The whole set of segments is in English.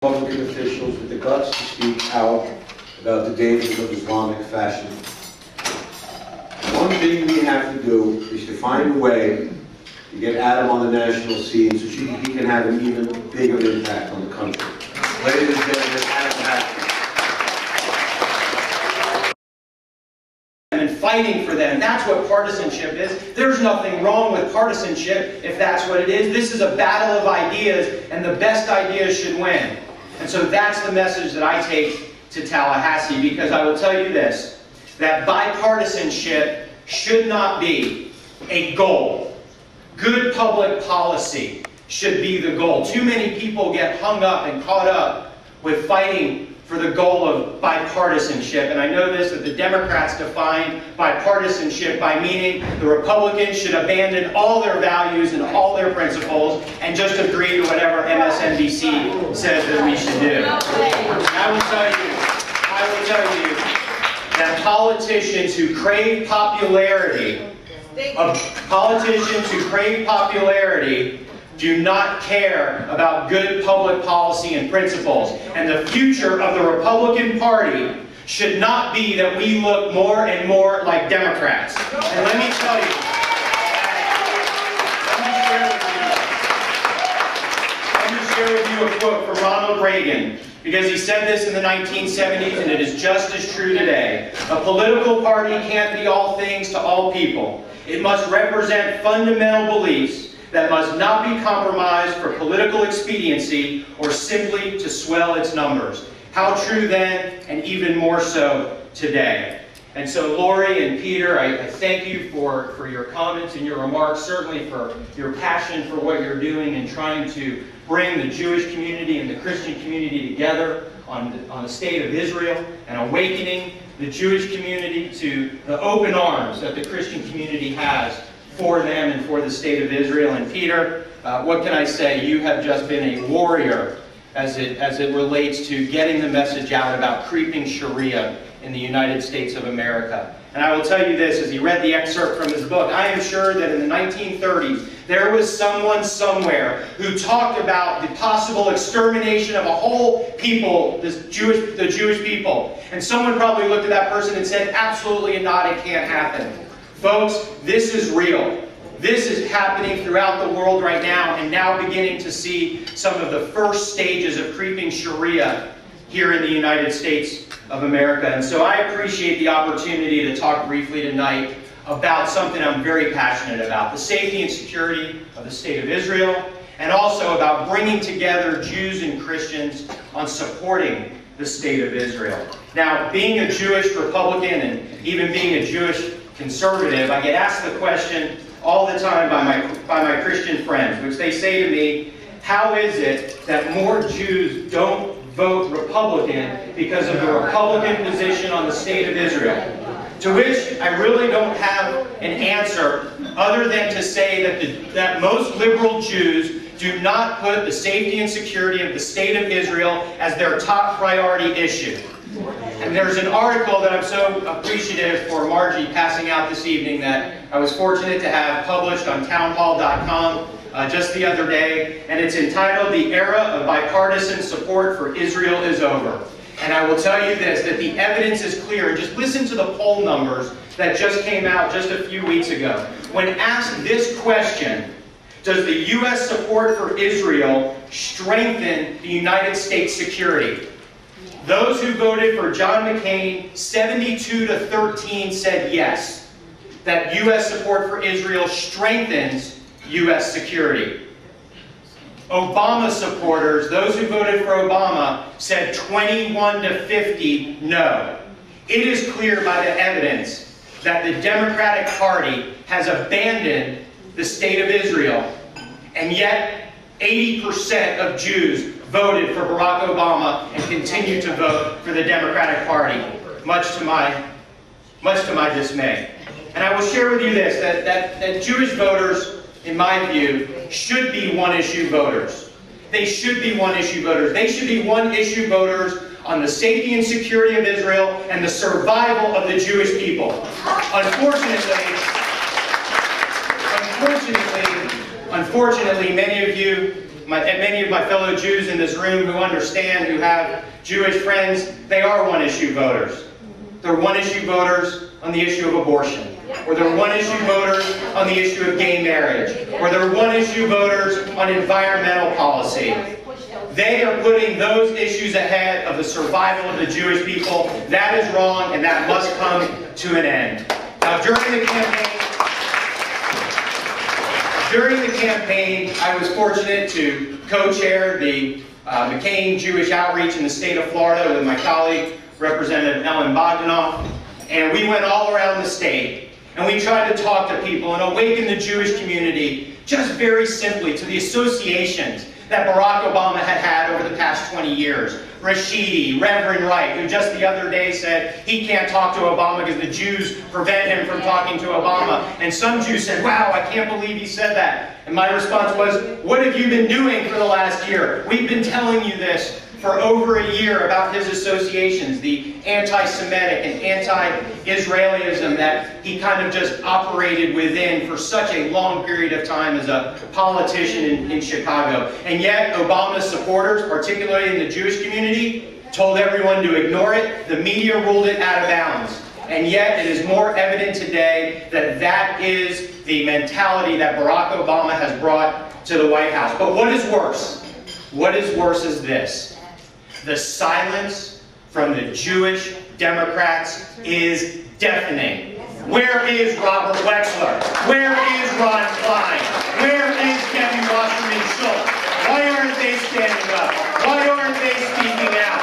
Republican officials with the guts to speak out about the dangers of Islamic fascism. One thing we have to do is to find a way to get Adam on the national scene so he can have an even bigger impact on the country. Ladies and gentlemen, Adam Hackett. And fighting for them. That's what partisanship is. There's nothing wrong with partisanship if that's what it is. This is a battle of ideas, and the best ideas should win. And so that's the message that I take to Tallahassee, because I will tell you this, that bipartisanship should not be a goal. Good public policy should be the goal. Too many people get hung up and caught up with fighting for the goal of bipartisanship. And I know this, that the Democrats define bipartisanship by meaning the Republicans should abandon all their values and all their principles and just agree to whatever MSNBC says that we should do. I will tell you that politicians who crave popularity, do not care about good public policy and principles. And the future of the Republican Party should not be that we look more and more like Democrats. And let me tell you, let me share with you a quote from Ronald Reagan, because he said this in the 1970s, and it is just as true today. A political party can't be all things to all people. It must represent fundamental beliefs that must not be compromised for political expediency or simply to swell its numbers. How true then, and even more so today. And so Lori and Peter, I thank you for your comments and your remarks, certainly for your passion for what you're doing and trying to bring the Jewish community and the Christian community together on the state of Israel and awakening the Jewish community to the open arms that the Christian community has for them and for the state of Israel. And Peter, what can I say? You have just been a warrior as it relates to getting the message out about creeping Sharia in the United States of America. And I will tell you this, as he read the excerpt from his book, I am sure that in the 1930s, there was someone somewhere who talked about the possible extermination of a whole people, the Jewish people. And someone probably looked at that person and said, absolutely not, it can't happen. Folks, this is real. This is happening throughout the world right now, and now beginning to see some of the first stages of creeping Sharia here in the United States of America. And so I appreciate the opportunity to talk briefly tonight about something I'm very passionate about, the safety and security of the state of Israel, and also about bringing together Jews and Christians on supporting the state of Israel. Now, being a Jewish Republican and even being a Jewish conservative, I get asked the question all the time by my Christian friends, which they say to me, how is it that more Jews don't vote Republican because of the Republican position on the state of Israel? To which I really don't have an answer other than to say that most liberal Jews do not put the safety and security of the state of Israel as their top priority issue. And there's an article that I'm so appreciative for Margie passing out this evening that I was fortunate to have published on townhall.com just the other day, and it's entitled, "The Era of Bipartisan Support for Israel is Over." And I will tell you this, that the evidence is clear. And just listen to the poll numbers that just came out just a few weeks ago. When asked this question, does the U.S. support for Israel strengthen the United States security? Those who voted for John McCain, 72-13 said yes, that U.S. support for Israel strengthens U.S. security. Obama supporters, those who voted for Obama, said 21-50 no. It is clear by the evidence that the Democratic Party has abandoned the state of Israel, and yet 80% of Jews voted for Barack Obama and continue to vote for the Democratic Party, much to my dismay. And I will share with you this, that Jewish voters, in my view, should be one-issue voters. They should be one-issue voters. They should be one-issue voters on the safety and security of Israel and the survival of the Jewish Unfortunately, many of my fellow Jews in this room who understand, who have Jewish friends, they are one-issue voters. They're one-issue voters on the issue of abortion, or they're one-issue voters on the issue of gay marriage, or they're one-issue voters on environmental policy. They are putting those issues ahead of the survival of the Jewish people. That is wrong, and that must come to an end. Now, during the campaign, I was fortunate to co-chair the McCain Jewish Outreach in the state of Florida with my colleague, Representative Ellen Bogdanoff. And we went all around the state, and we tried to talk to people and awaken the Jewish community just very simply to the associations that Barack Obama had over the past 20 years. Rashidi, Reverend Wright, who just the other day said he can't talk to Obama because the Jews prevent him from talking to Obama. And some Jews said, wow, I can't believe he said that. And my response was, what have you been doing for the last year? We've been telling you this for over a year about his associations, the anti-Semitic and anti-Israelism that he kind of just operated within for such a long period of time as a politician in Chicago. And yet, Obama's supporters, particularly in the Jewish community, told everyone to ignore it. The media ruled it out of bounds. And yet, it is more evident today that that is the mentality that Barack Obama has brought to the White House. But what is worse? What is worse is this. The silence from the Jewish Democrats is deafening. Where is Robert Wexler? Where is Ron Klein? Where is Debbie Wasserman Schultz? Why aren't they standing up? Why aren't they speaking out?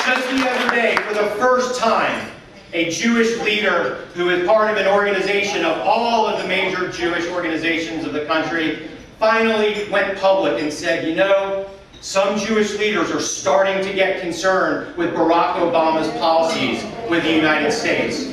Just the other day, for the first time, a Jewish leader who is part of an organization of all of the major Jewish organizations of the country finally went public and said, you know, some Jewish leaders are starting to get concerned with Barack Obama's policies with the United States.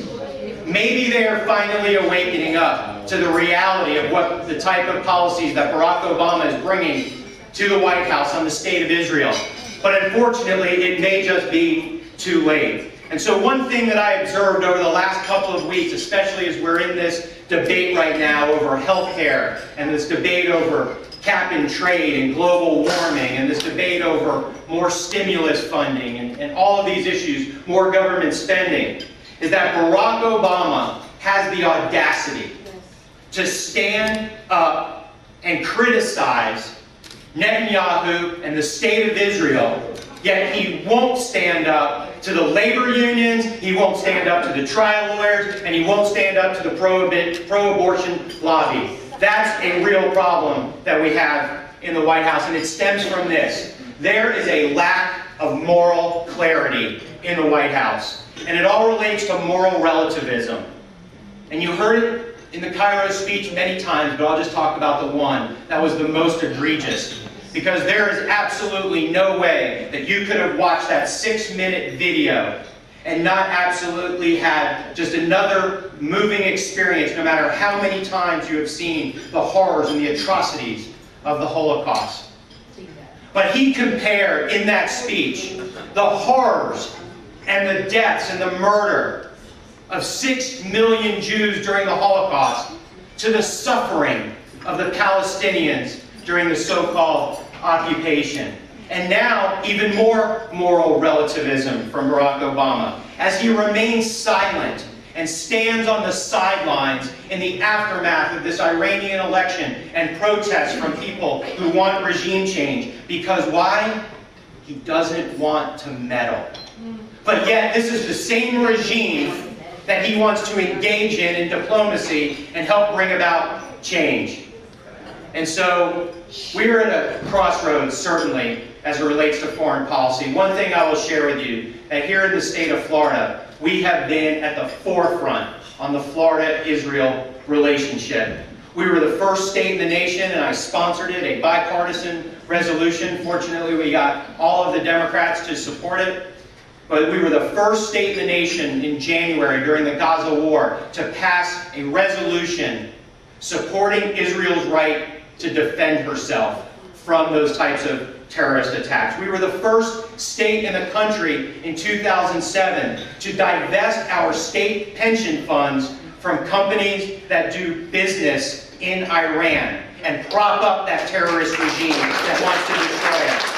Maybe they are finally awakening up to the reality of what the type of policies that Barack Obama is bringing to the White House on the state of Israel. But unfortunately, it may just be too late. And so one thing that I observed over the last couple of weeks, especially as we're in this debate right now over health care and this debate over cap and trade and global warming and this debate over more stimulus funding and all of these issues, more government spending, is that Barack Obama has the audacity to stand up and criticize Netanyahu and the state of Israel, yet he won't stand up to the labor unions, he won't stand up to the trial lawyers, and he won't stand up to the pro-abortion lobby. That's a real problem that we have in the White House, and it stems from this. There is a lack of moral clarity in the White House, and it all relates to moral relativism. And you heard it in the Cairo speech many times, but I'll just talk about the one that was the most egregious. Because there is absolutely no way that you could have watched that 6-minute video and not absolutely had just another moving experience, no matter how many times you have seen the horrors and the atrocities of the Holocaust. But he compared in that speech the horrors and the deaths and the murder of 6 million Jews during the Holocaust to the suffering of the Palestinians during the so-called occupation. And now, even more moral relativism from Barack Obama, as he remains silent and stands on the sidelines in the aftermath of this Iranian election and protests from people who want regime change. Because why? He doesn't want to meddle. But yet, this is the same regime that he wants to engage in diplomacy and help bring about change. And so, we're at a crossroads, certainly, as it relates to foreign policy. One thing I will share with you, that here in the state of Florida, we have been at the forefront on the Florida-Israel relationship. We were the first state in the nation, and I sponsored it, a bipartisan resolution. Fortunately, we got all of the Democrats to support it. But we were the first state in the nation in January during the Gaza war to pass a resolution supporting Israel's right to defend herself from those types of terrorist attacks. We were the first state in the country in 2007 to divest our state pension funds from companies that do business in Iran and prop up that terrorist regime that wants to destroy us.